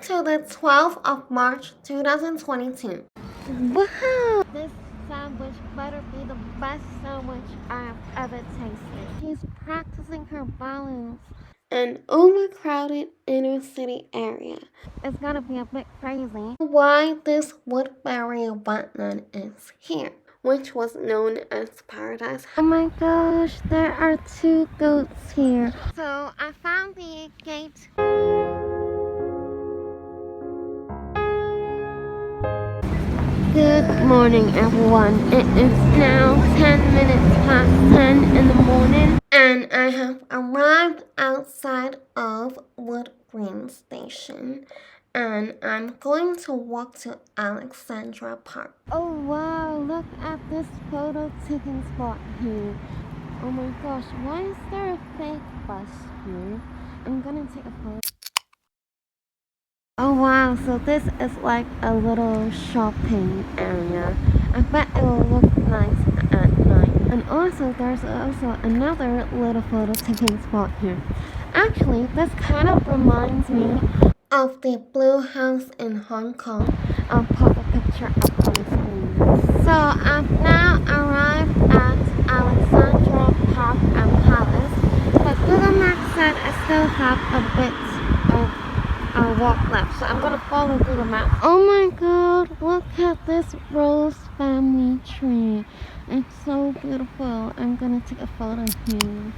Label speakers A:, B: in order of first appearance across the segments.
A: to the 12th of March 2022. Wow! This sandwich better be the best sandwich I've ever tasted. She's practicing her balance in an overcrowded inner city area. It's gonna be a bit crazy why this Woodberry Wetland is here, which was known as Paradise. Oh my gosh, there are 2 goats here. So I found the gate. Good morning, everyone. It is now 10 minutes past 10 in the morning, and I have arrived outside of Woodberry Station, and I'm going to walk to Alexandra Park. Oh wow, look at this photo taking spot here. Oh my gosh, why is there a fake bus here? I'm gonna take a photo. Oh wow, so this is like a little shopping area. I bet it will look nice at night. And also there's also another little photo taking spot here. Actually, this kind of reminds me of the Blue House in Hong Kong. I'll pop a picture up on the screen. So I've now arrived at Alexandra Park and Palace, but Google Maps said I still have a bit of walk left, so I'm gonna follow Google Maps. Oh my god, look at this rose family tree. It's so beautiful. I'm gonna take a photo here.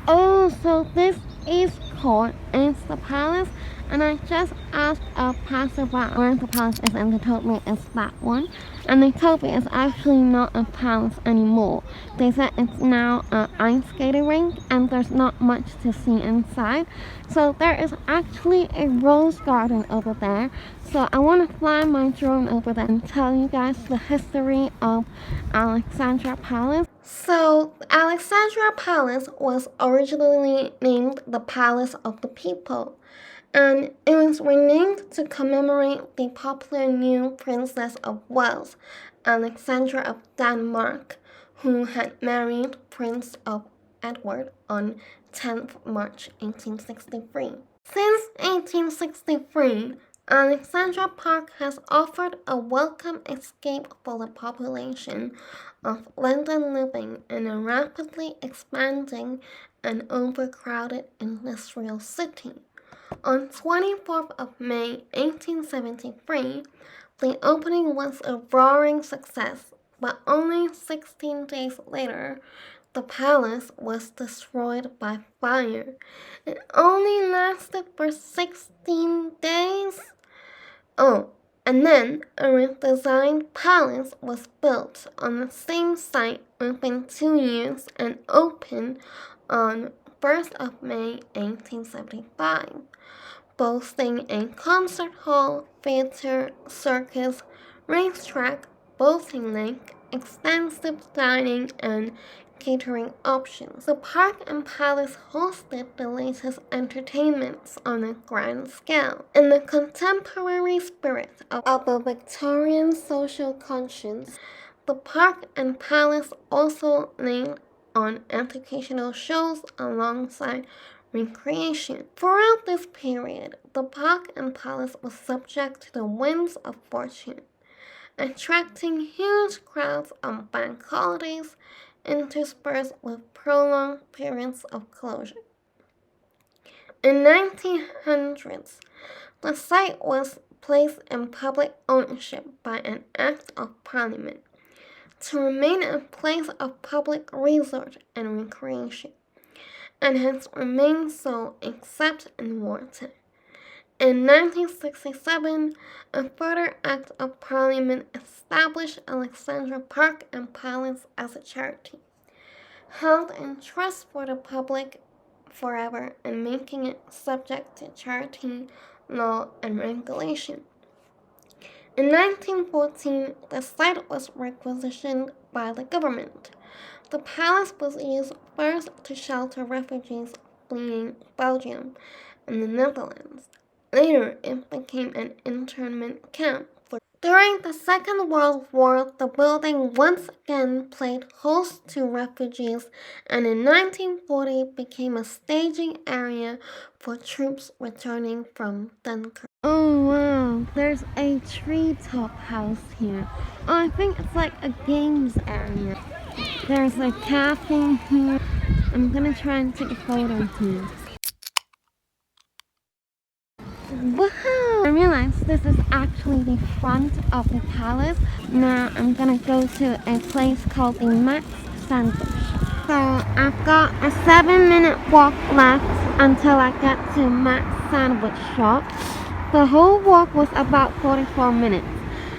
A: Oh, so this is called It's the Palace, and I just asked a passerby where the palace is, and they told me it's that one. And they told me it's actually not a palace anymore. They said it's now an ice skating rink, and there's not much to see inside. So there is actually a rose garden over there. So I want to fly my drone over there and tell you guys the history of Alexandra Palace. So, Alexandra Palace was originally named the Palace of the People, and it was renamed to commemorate the popular new Princess of Wales, Alexandra of Denmark, who had married Prince of Edward on 10th March 1863. Since 1863, Alexandra Park has offered a welcome escape for the population of London living in a rapidly expanding and overcrowded industrial city. On 24th of May 1873, the opening was a roaring success, but only 16 days later, the palace was destroyed by fire. It only lasted for 16 days. Oh, and then a redesigned palace was built on the same site within 2 years and opened on 1st of May 1875, boasting a concert hall, theater, circus, racetrack, boating lake, extensive dining and catering options. The park and palace hosted the latest entertainments on a grand scale. In the contemporary spirit of a Victorian social conscience, the park and palace also leaned on educational shows alongside recreation. Throughout this period, the park and palace was subject to the winds of fortune, attracting huge crowds on bank holidays, interspersed with prolonged periods of closure. In 1900s, the site was placed in public ownership by an Act of Parliament to remain a place of public resort and recreation, and has remained so except in wartime. In 1967, a further Act of Parliament established Alexandra Park and Palace as a charity, held in trust for the public forever and making it subject to charity law and regulation. In 1914, the site was requisitioned by the government. The palace was used first to shelter refugees fleeing Belgium and the Netherlands. Later, it became an internment camp During the Second World War, the building once again played host to refugees and in 1940 became a staging area for troops returning from Dunkirk. Oh wow, there's a treetop house here. Oh, I think it's like a games area. There's a cafe here. I'm gonna try and take a photo here. Wow! I realized this is actually the front of the palace. Now I'm gonna go to a place called the Max Sandwich. So I've got a 7-minute walk left until I get to Max Sandwich shop. The whole walk was about 44 minutes.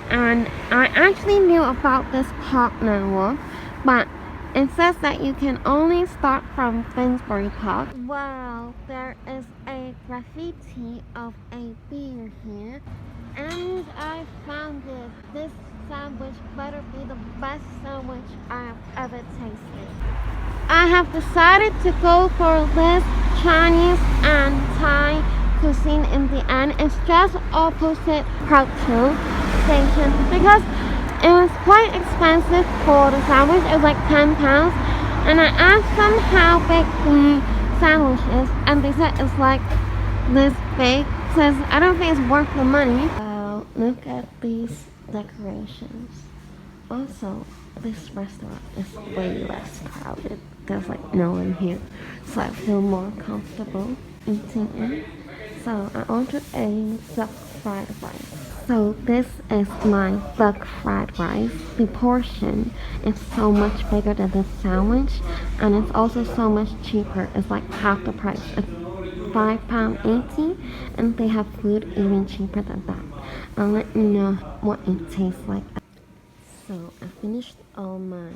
A: And I actually knew about this Parkland Walk, but it says that you can only start from Finsbury Park. Wow, there is a graffiti of a beer here. And I found it. This sandwich better be the best sandwich I have ever tasted. I have decided to go for this Chinese and Thai cuisine in the end. It's just opposite Crouchhill Station because it was quite expensive for the sandwich. It was like £10. And I asked them how big the sandwich is, and they said it's like this big. Says I don't think it's worth the money. Wow, look at these decorations. Also, this restaurant is way less crowded. There's like no one here, so I feel more comfortable eating in. So I ordered a duck fried rice. So this is my duck fried rice. The portion is so much bigger than the sandwich, and it's also so much cheaper. It's like half the price. It's £5.80, and they have food even cheaper than that. I'll let you know what it tastes like. So I finished all my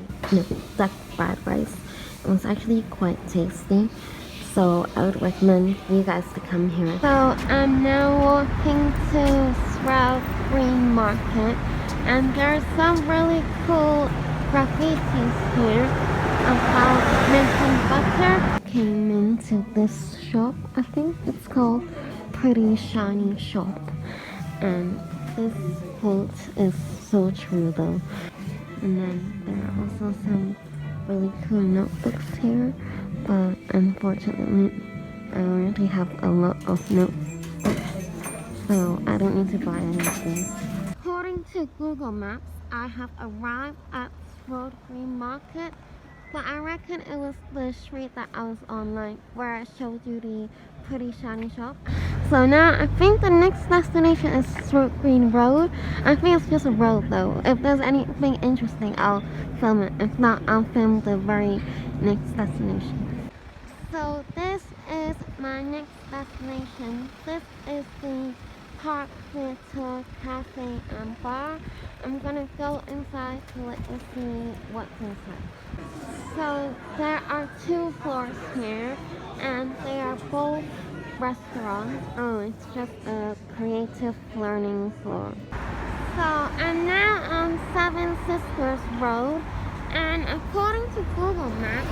A: duck fried rice. It was actually quite tasty. So I would recommend you guys to come here. So I'm now walking to Stroud Green Market, and there's some really cool graffitis here about mint and butter. Came into this shop. I think it's called Pretty Shiny Shop, and this quote is so true though. And then there are also some really cool notebooks here, but unfortunately I already have a lot of notebooks, so I don't need to buy any of these. According to Google Maps, I have arrived at Stroud Green Market, but I reckon it was the street that I was on, like where I showed you the Pretty Shiny Shop. So now I think the next destination is Stroud Green Road. I think it's just a road though. If there's anything interesting, I'll film it. If not, I'll film the very next destination. So this is my next destination. This is the Park Theatre Cafe and Bar. I'm gonna go inside to let you see what's inside. So there are 2 floors here, and they are both restaurants. Oh, it's just a creative learning floor. So I'm now on Seven Sisters Road, and according to Google Maps,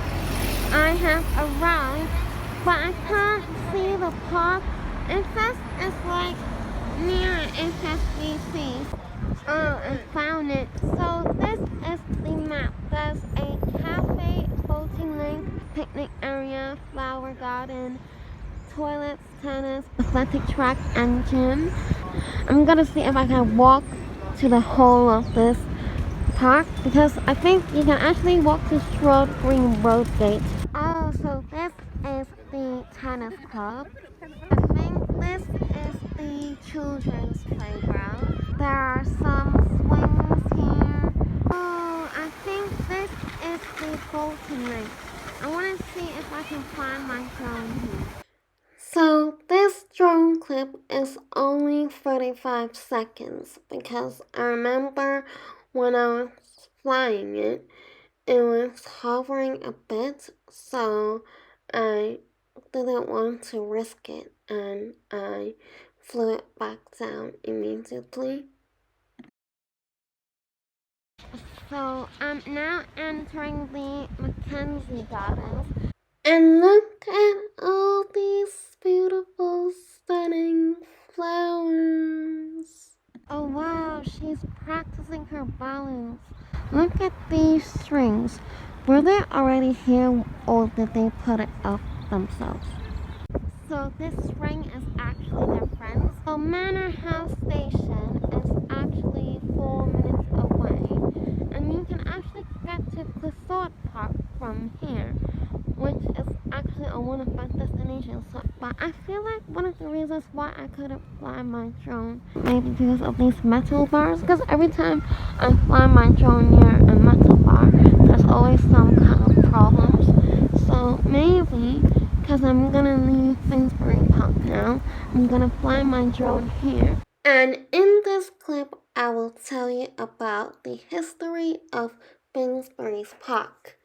A: I have arrived, but I can't see the park. It says it's like near HSBC. Oh, I found it. So this is the map. There's a cafe, boating link, picnic area, flower garden, toilets, tennis, athletic track, and gym. I'm gonna see if I can walk to the whole of this park, because I think you can actually walk to Stroud Green Road Gate. Oh, so this is the tennis club. I think this is the children's playground. There are some swings here. Oh, I think this is the boating link. I want to see if I can find my drone here. So this drone clip is only 35 seconds because I remember when I was flying it, it was hovering a bit, so I didn't want to risk it, and I flew it back down immediately. So I'm now entering the McKenzie Garden. And look at all these beautiful, stunning flowers. Oh wow, she's practicing her balance. Look at these strings. Were they already here or did they put it up themselves? So this string is actually their friends. So Manor House Station is actually 4 minutes away. And you can actually get to Clissold Park from here, which is actually a wonderful destination. So, but I feel like one of the reasons why I couldn't fly my drone, maybe because of these metal bars, because every time I fly my drone near a metal bar, there's always some kind of problems. So maybe, because I'm gonna leave Finsbury Park now, I'm gonna fly my drone here. And in this clip, I will tell you about the history of Finsbury Park.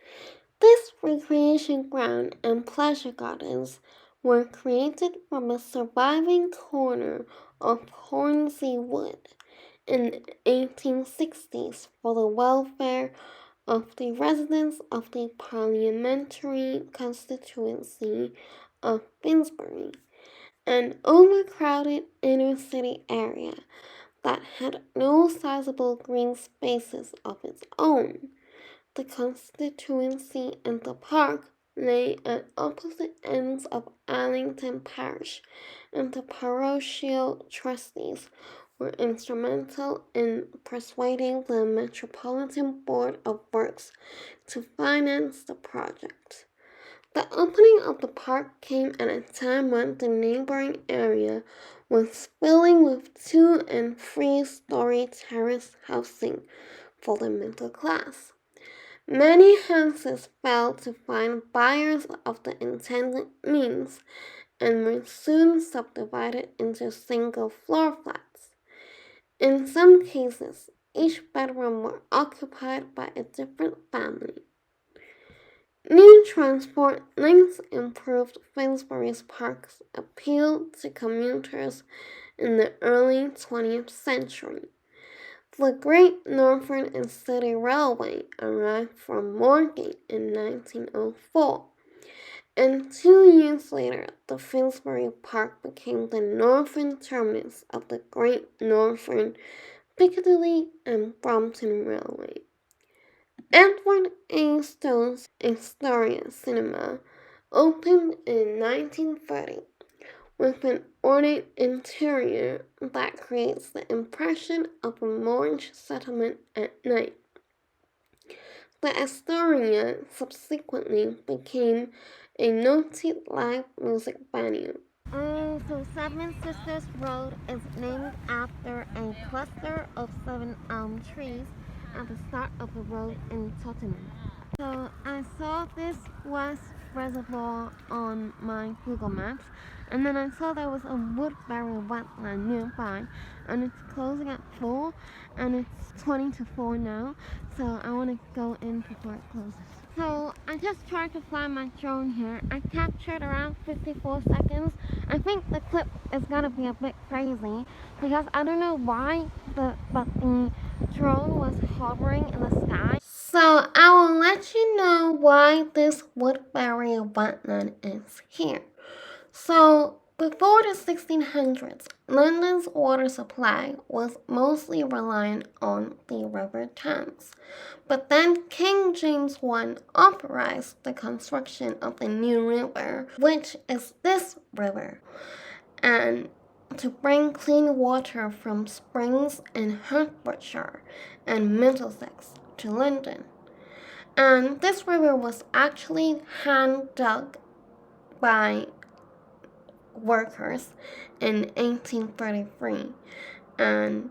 A: This recreation ground and pleasure gardens were created from a surviving corner of Hornsey Wood in the 1860s for the welfare of the residents of the parliamentary constituency of Finsbury, an overcrowded inner city area that had no sizable green spaces of its own. The constituency and the park lay at opposite ends of Allington Parish, and the parochial trustees were instrumental in persuading the Metropolitan Board of Works to finance the project. The opening of the park came at a time when the neighboring area was filling with 2- and 3-story terrace housing for the middle class. Many houses failed to find buyers of the intended means and were soon subdivided into single-floor flats. In some cases, each bedroom was occupied by a different family. New transport links improved Finsbury Park's appeal to commuters in the early 20th century. The Great Northern and City Railway arrived from Moorgate in 1904, and 2 years later, the Finsbury Park became the northern terminus of the Great Northern, Piccadilly and Brompton Railway. Edward A. Stone's Astoria Cinema opened in 1930 with an ornate interior that creates the impression of a Moorish settlement at night. The Astoria subsequently became a noted live music venue. So Seven Sisters Road is named after a cluster of 7 elm trees at the start of the road in Tottenham. So I saw this was Reservoir on my Google Maps, and then I saw there was a Woodberry Wetland nearby, and it's closing at 4, and it's 20 to 4 now, so I want to go in before it closes. So I just tried to fly my drone here. I captured around 54 seconds. I think the clip is gonna be a bit crazy because I don't know why, but the drone was hovering in the sky. So I will let you know why this Woodberry Wetland is here. So before the 1600s, London's water supply was mostly reliant on the River Thames. But then King James I authorized the construction of the new river, which is this river, and to bring clean water from springs in Hertfordshire and Middlesex to London. And this river was actually hand dug by workers in 1833, and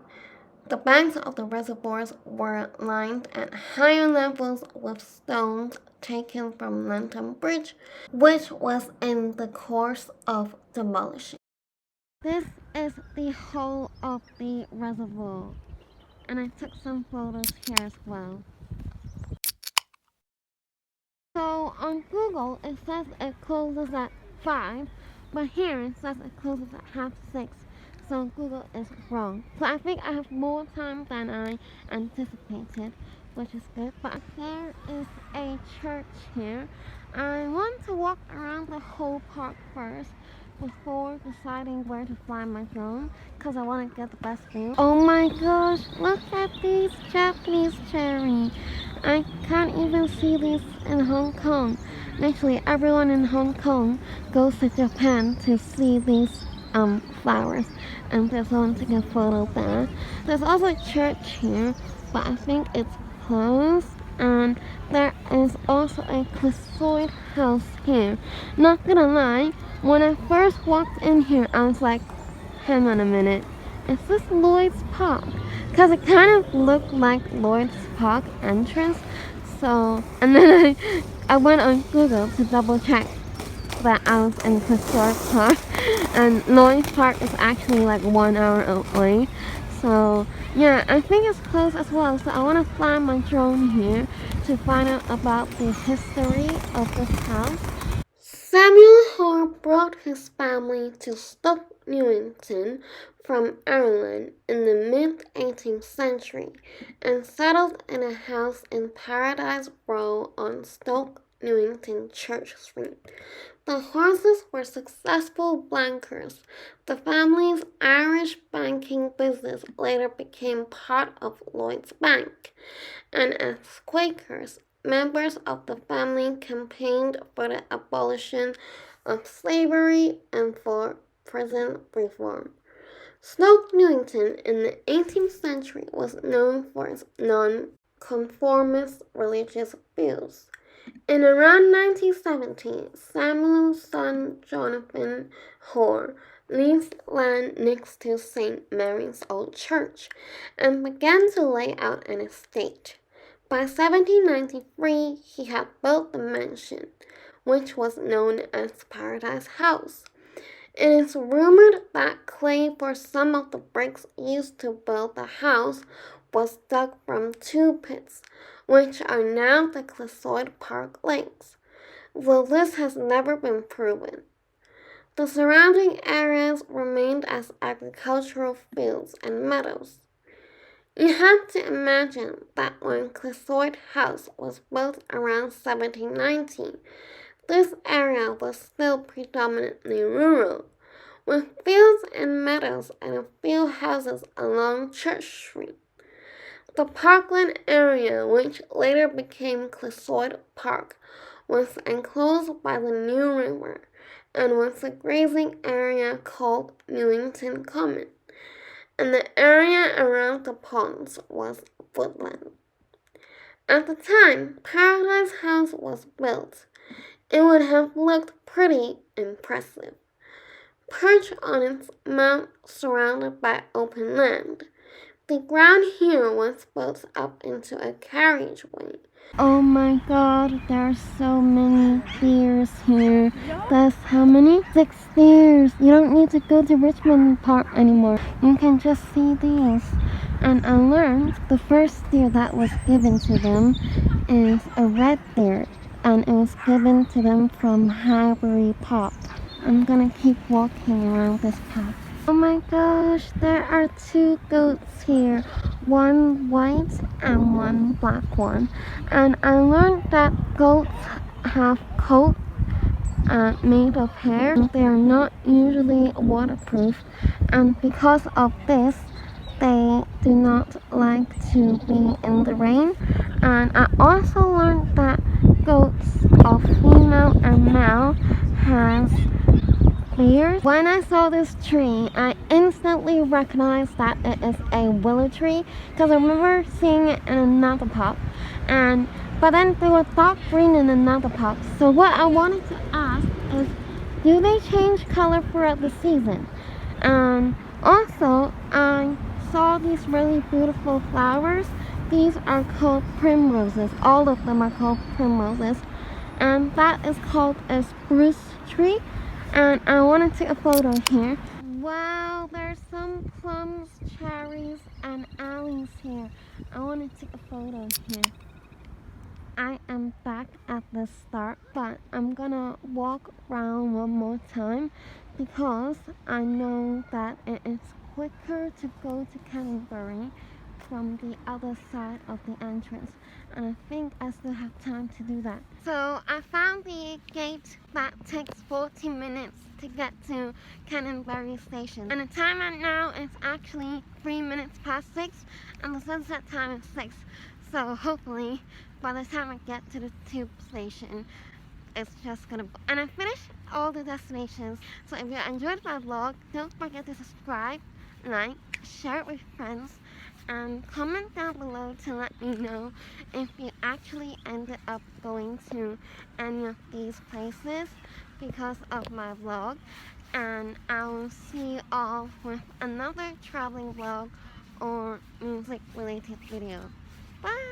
A: the banks of the reservoirs were lined at higher levels with stones taken from London Bridge, which was in the course of demolition. This is the whole of the reservoir, and I took some photos here as well. So on Google it says it closes at 5, but here it says it closes at 5:30. So Google is wrong. So I think I have more time than I anticipated, which is good. But there is a church here. I want to walk around the whole park first before deciding where to fly my drone because I want to get the best view. Oh my gosh, look at these Japanese cherry. I can't even see these in Hong Kong. Actually, everyone in Hong Kong goes to Japan to see these flowers, and there's one to get a photo there. There's also a church here, but I think it's closed. And there is also a Clissold house here. Not gonna lie, when I first walked in here, I was like, hang on a minute, is this Lloyd's Park? Because it kind of looked like Lloyd's Park entrance. So, and then I went on Google to double check that I was in Clissold Park, and Lloyd's Park is actually like 1 hour away. So yeah, I think it's closed as well. So I want to fly my drone here to find out about the history of this house. Samuel Hoare brought his family to Stoke Newington from Ireland in the mid-18th century and settled in a house in Paradise Row on Stoke Newington Church Street. The Hoares were successful bankers. The family's Irish banking business later became part of Lloyd's Bank, and as Quakers, members of the family campaigned for the abolition of slavery and for prison reform. Stoke Newington in the 18th century was known for its non-conformist religious views. In around 1970, Samuel's son Jonathan Hoare leased land next to St. Mary's Old Church and began to lay out an estate. By 1793, he had built the mansion, which was known as Paradise House. It is rumored that clay for some of the bricks used to build the house was dug from 2 pits, which are now the Clissold Park lakes, though this has never been proven. The surrounding areas remained as agricultural fields and meadows. You have to imagine that when Clissold House was built around 1790, this area was still predominantly rural, with fields and meadows and a few houses along Church Street. The Parkland area, which later became Clissold Park, was enclosed by the New River and was a grazing area called Newington Common, and the area around the ponds was woodland. At the time Paradise House was built, it would have looked pretty impressive. Perched on its mount surrounded by open land, the ground here was built up into a carriageway. Oh my god, there are so many stairs here. That's how many? 6 stairs. You don't need to go to Richmond Park anymore. You can just see these. And I learned the first stair that was given to them is a red stair, and it was given to them from Woodberry Park. I'm gonna keep walking around this path. Oh my gosh, there are 2 goats here, one white and one black one. And I learned that goats have coats made of hair. They are not usually waterproof, and because of this, they do not like to be in the rain. And I also learned that goats of female and male has beards. When I saw this tree, I instantly recognized that it is a willow tree because I remember seeing it in another park, but then they were dark green in another park. So what I wanted to ask is, do they change color throughout the season? And also, I saw these really beautiful flowers. These are called primroses. All of them are called primroses, and that is called a spruce tree. And I want to take a photo here. Wow, there's some plums, cherries, and alleys here. I want to take a photo here. I am back at the start, but I'm gonna walk around one more time because I know that it is quicker to go to Canon-bury from the other side of the entrance, and I think I still have time to do that. So I found the gate that takes 40 minutes to get to Canon-bury Station, and the time right now is actually 3 minutes past 6, and the sunset time is 6. So hopefully by the time I get to the tube station, it's just gonna... And I finished all the destinations. So if you enjoyed my vlog, don't forget to subscribe, like, share it with friends, and comment down below to let me know if you actually ended up going to any of these places because of my vlog. And I will see you all with another traveling vlog or music related video. Bye!